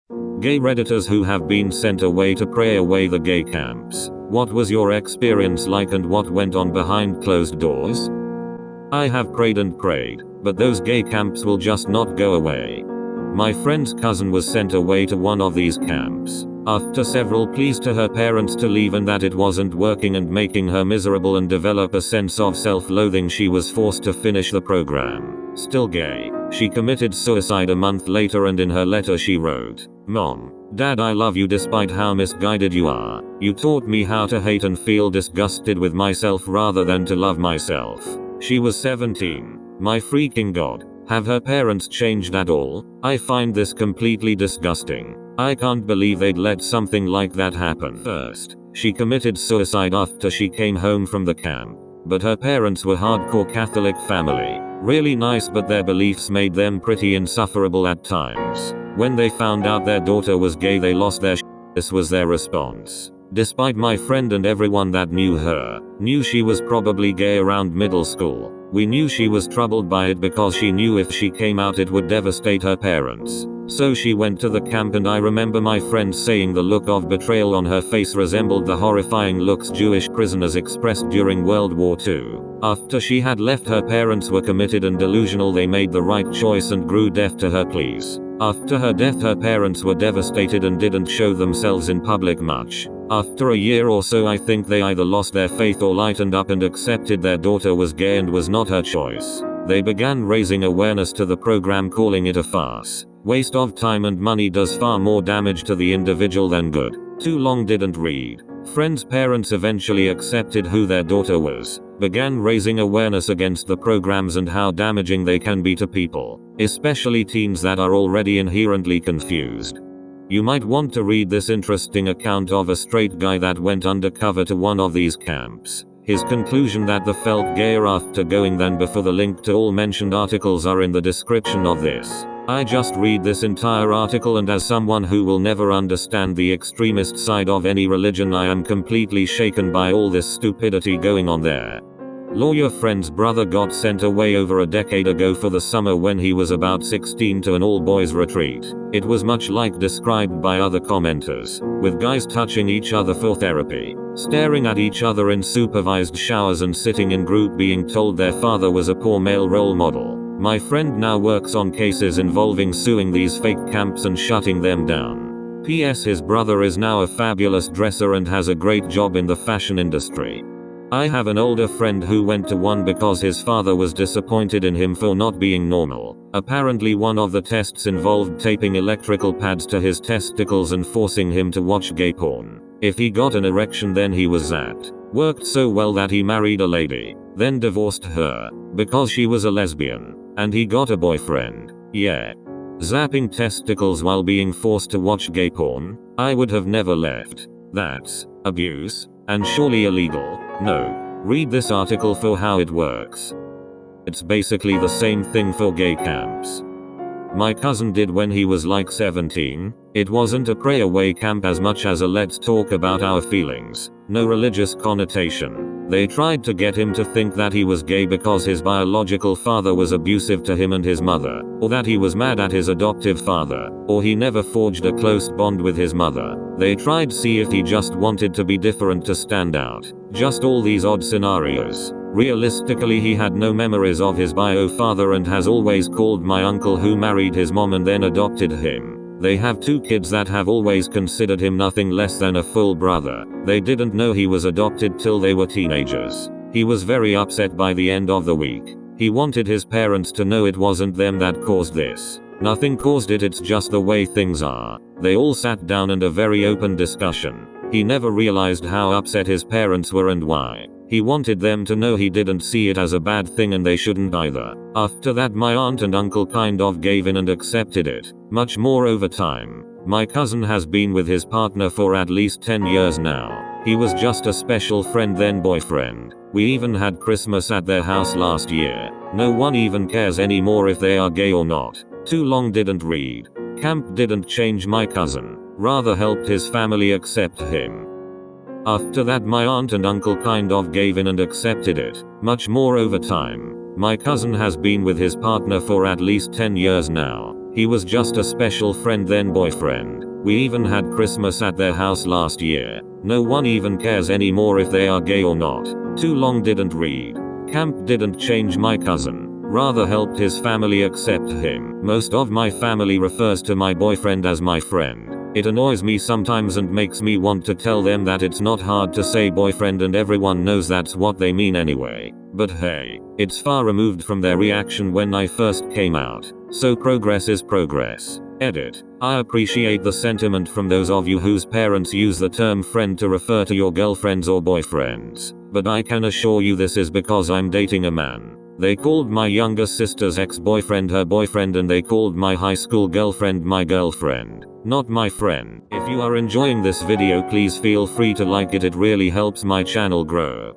Gay Redditors who have been sent away to pray away the gay camps. What was your experience like and what went on behind closed doors? I have prayed and prayed, but those gay camps will just not go away. My friend's cousin was sent away to one of these camps. After several pleas to her parents to leave and that it wasn't working and making her miserable and develop a sense of self-loathing, she was forced to finish the program. Still gay, she committed suicide a month later, and in her letter she wrote, "Mom, Dad, I love you despite how misguided you are. You taught me how to hate and feel disgusted with myself rather than to love myself." She was 17. My freaking god. Have her parents changed at all? I find this completely disgusting. I can't believe they'd let something like that happen. First, she committed suicide after she came home from the camp. But her parents were hardcore Catholic family. Really nice, but their beliefs made them pretty insufferable at times. When they found out their daughter was gay, they lost their shit. This was their response. Despite my friend and everyone that knew her, knew she was probably gay around middle school. We knew she was troubled by it because she knew if she came out it would devastate her parents. So she went to the camp, and I remember my friend saying the look of betrayal on her face resembled the horrifying looks Jewish prisoners expressed during World War II. After she had left, her parents were committed and delusional. They made the right choice and grew deaf to her pleas. After her death, her parents were devastated and didn't show themselves in public much. After a year or so, I think they either lost their faith or lightened up and accepted their daughter was gay and was not her choice. They began raising awareness to the program, calling it a farce. Waste of time and money, does far more damage to the individual than good. Too long didn't read. Friends' parents eventually accepted who their daughter was, began raising awareness against the programs and how damaging they can be to people, especially teens that are already inherently confused. You might want to read this interesting account of a straight guy that went undercover to one of these camps. His conclusion that they felt gayer after going than before. The link to all mentioned articles are in the description of this. I just read this entire article, and as someone who will never understand the extremist side of any religion, I am completely shaken by all this stupidity going on there. Lawyer friend's brother got sent away over a decade ago for the summer when he was about 16 to an all-boys retreat. It was much like described by other commenters, with guys touching each other for therapy, staring at each other in supervised showers, and sitting in group being told their father was a poor male role model. My friend now works on cases involving suing these fake camps and shutting them down. P.S. His brother is now a fabulous dresser and has a great job in the fashion industry. I have an older friend who went to one because his father was disappointed in him for not being normal. Apparently one of the tests involved taping electrical pads to his testicles and forcing him to watch gay porn. If he got an erection, then he was zapped. Worked so well that he married a lady, then divorced her, because she was a lesbian, and he got a boyfriend. Yeah. Zapping testicles while being forced to watch gay porn? I would have never left. That's abuse, and surely illegal. No. Read this article for how it works. It's basically the same thing for gay camps. My cousin did when he was like 17. It wasn't a pray away camp as much as a let's talk about our feelings. No religious connotation. They tried to get him to think that he was gay because his biological father was abusive to him and his mother, or that he was mad at his adoptive father, or he never forged a close bond with his mother. They tried to see if he just wanted to be different to stand out. Just all these odd scenarios. Realistically, he had no memories of his bio father and has always called my uncle, who married his mom and then adopted him. They have 2 kids that have always considered him nothing less than a full brother. They didn't know he was adopted till they were teenagers. He was very upset by the end of the week. He wanted his parents to know it wasn't them that caused this. Nothing caused it, it's just the way things are. They all sat down and a very open discussion. He never realized how upset his parents were and why. He wanted them to know he didn't see it as a bad thing and they shouldn't either. After that, my aunt and uncle kind of gave in and accepted it. Much more over time. My cousin has been with his partner for at least 10 years now. He was just a special friend, then boyfriend. We even had Christmas at their house last year. No one even cares anymore if they are gay or not. Too long didn't read. Camp didn't change my cousin, rather helped his family accept him. After that, my aunt and uncle kind of gave in and accepted it. Much more over time. My cousin has been with his partner for at least 10 years now. He was just a special friend then boyfriend. We even had Christmas at their house last year. No one even cares anymore if they are gay or not. Too long didn't read. Camp didn't change my cousin, rather helped his family accept him. Most of my family refers to my boyfriend as my friend. It annoys me sometimes and makes me want to tell them that it's not hard to say boyfriend and everyone knows that's what they mean anyway. But hey, it's far removed from their reaction when I first came out. So progress is progress. Edit. I appreciate the sentiment from those of you whose parents use the term friend to refer to your girlfriends or boyfriends. But I can assure you this is because I'm dating a man. They called my younger sister's ex-boyfriend her boyfriend and they called my high school girlfriend my girlfriend, not my friend. If you are enjoying this video, please feel free to like it really helps my channel grow.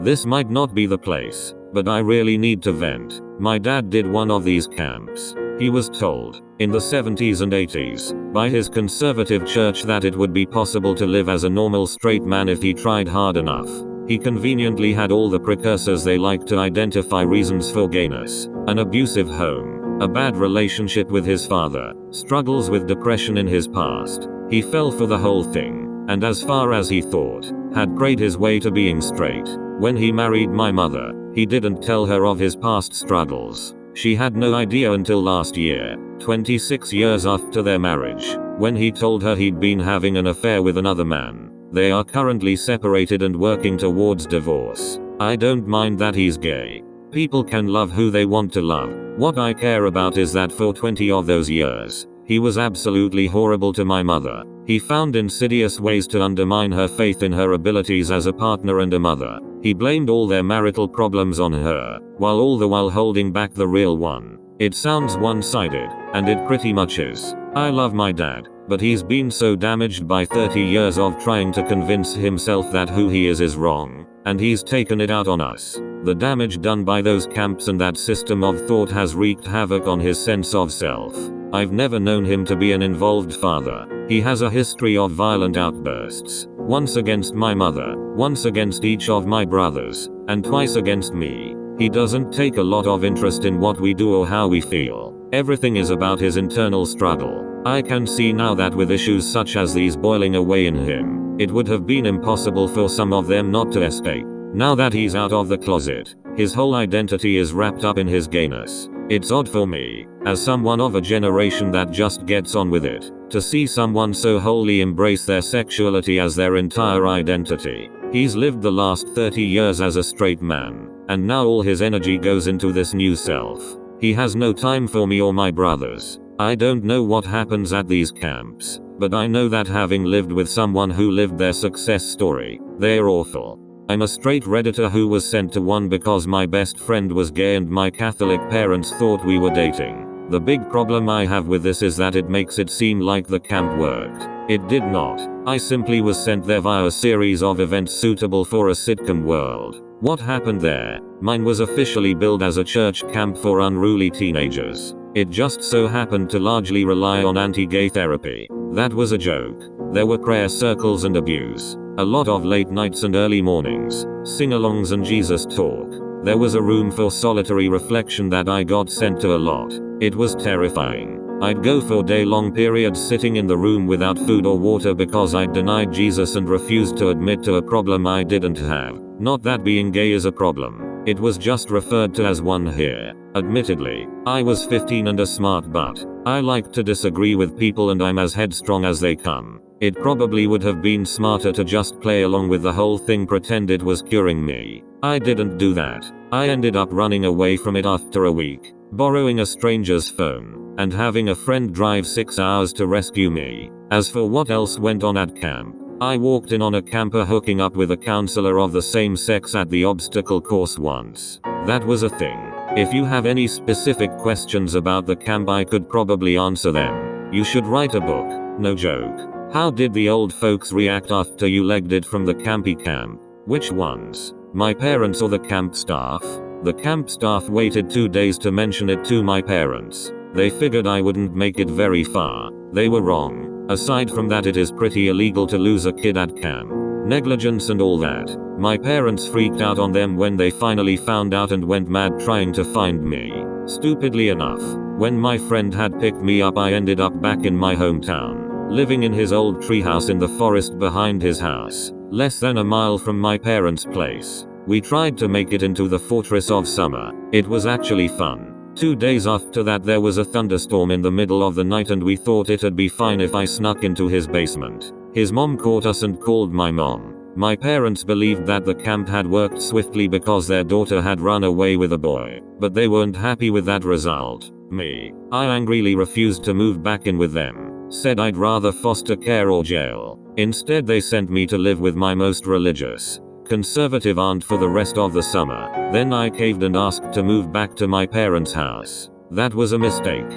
This might not be the place, but I really need to vent. My dad did one of these camps. He was told, in the 70s and 80s, by his conservative church that it would be possible to live as a normal straight man if he tried hard enough. He conveniently had all the precursors they like to identify reasons for gayness: an abusive home, a bad relationship with his father, struggles with depression in his past. He fell for the whole thing, and as far as he thought, had prayed his way to being straight. When he married my mother, he didn't tell her of his past struggles. She had no idea until last year, 26 years after their marriage, when he told her he'd been having an affair with another man. They are currently separated and working towards divorce. I don't mind that he's gay. People can love who they want to love. What I care about is that for 20 of those years, he was absolutely horrible to my mother. He found insidious ways to undermine her faith in her abilities as a partner and a mother. He blamed all their marital problems on her, while all the while holding back the real one. It sounds one-sided, and it pretty much is. I love my dad, but he's been so damaged by 30 years of trying to convince himself that who he is wrong, and he's taken it out on us. The damage done by those camps and that system of thought has wreaked havoc on his sense of self. I've never known him to be an involved father. He has a history of violent outbursts. Once against my mother, once against each of my brothers, and twice against me. He doesn't take a lot of interest in what we do or how we feel. Everything is about his internal struggle. I can see now that with issues such as these boiling away in him, it would have been impossible for some of them not to escape. Now that he's out of the closet, his whole identity is wrapped up in his gayness. It's odd for me, as someone of a generation that just gets on with it, to see someone so wholly embrace their sexuality as their entire identity. He's lived the last 30 years as a straight man, and now all his energy goes into this new self. He has no time for me or my brothers. I don't know what happens at these camps, but I know that having lived with someone who lived their success story, they're awful. I'm a straight Redditor who was sent to one because my best friend was gay and my Catholic parents thought we were dating. The big problem I have with this is that it makes it seem like the camp worked. It did not. I simply was sent there via a series of events suitable for a sitcom world. What happened there? Mine was officially billed as a church camp for unruly teenagers. It just so happened to largely rely on anti-gay therapy. That was a joke. There were prayer circles and abuse. A lot of late nights and early mornings, sing-alongs and Jesus talk. There was a room for solitary reflection that I got sent to a lot. It was terrifying. I'd go for day-long periods sitting in the room without food or water because I'd denied Jesus and refused to admit to a problem I didn't have. Not that being gay is a problem. It was just referred to as one here. Admittedly, I was 15 and a smart butt. I like to disagree with people and I'm as headstrong as they come. It probably would have been smarter to just play along with the whole thing, pretend it was curing me. I didn't do that. I ended up running away from it after a week, borrowing a stranger's phone, and having a friend drive 6 hours to rescue me. As for what else went on at camp, I walked in on a camper hooking up with a counselor of the same sex at the obstacle course once. That was a thing. If you have any specific questions about the camp, I could probably answer them. You should write a book, no joke. How did the old folks react after you legged it from the campy camp? Which ones? My parents or the camp staff? The camp staff waited 2 days to mention it to my parents. They figured I wouldn't make it very far. They were wrong. Aside from that, it is pretty illegal to lose a kid at camp. Negligence and all that. My parents freaked out on them when they finally found out and went mad trying to find me. Stupidly enough, when my friend had picked me up, I ended up back in my hometown, living in his old treehouse in the forest behind his house, less than a mile from my parents' place. We tried to make it into the Fortress of Summer. It was actually fun. 2 days after that there was a thunderstorm in the middle of the night and we thought it'd be fine if I snuck into his basement. His mom caught us and called my mom. My parents believed that the camp had worked swiftly because their daughter had run away with a boy, but they weren't happy with that result. I angrily refused to move back in with them, said I'd rather foster care or jail. Instead they sent me to live with my most religious, conservative aunt for the rest of the summer. Then I caved and asked to move back to my parents' house. That was a mistake.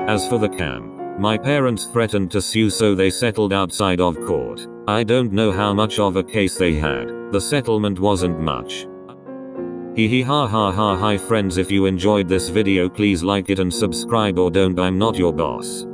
As for the camp, my parents threatened to sue, so they settled outside of court. I don't know how much of a case they had. The settlement wasn't much. Hee hee ha ha ha. Hi friends, if you enjoyed this video please like it and subscribe or don't. I'm not your boss.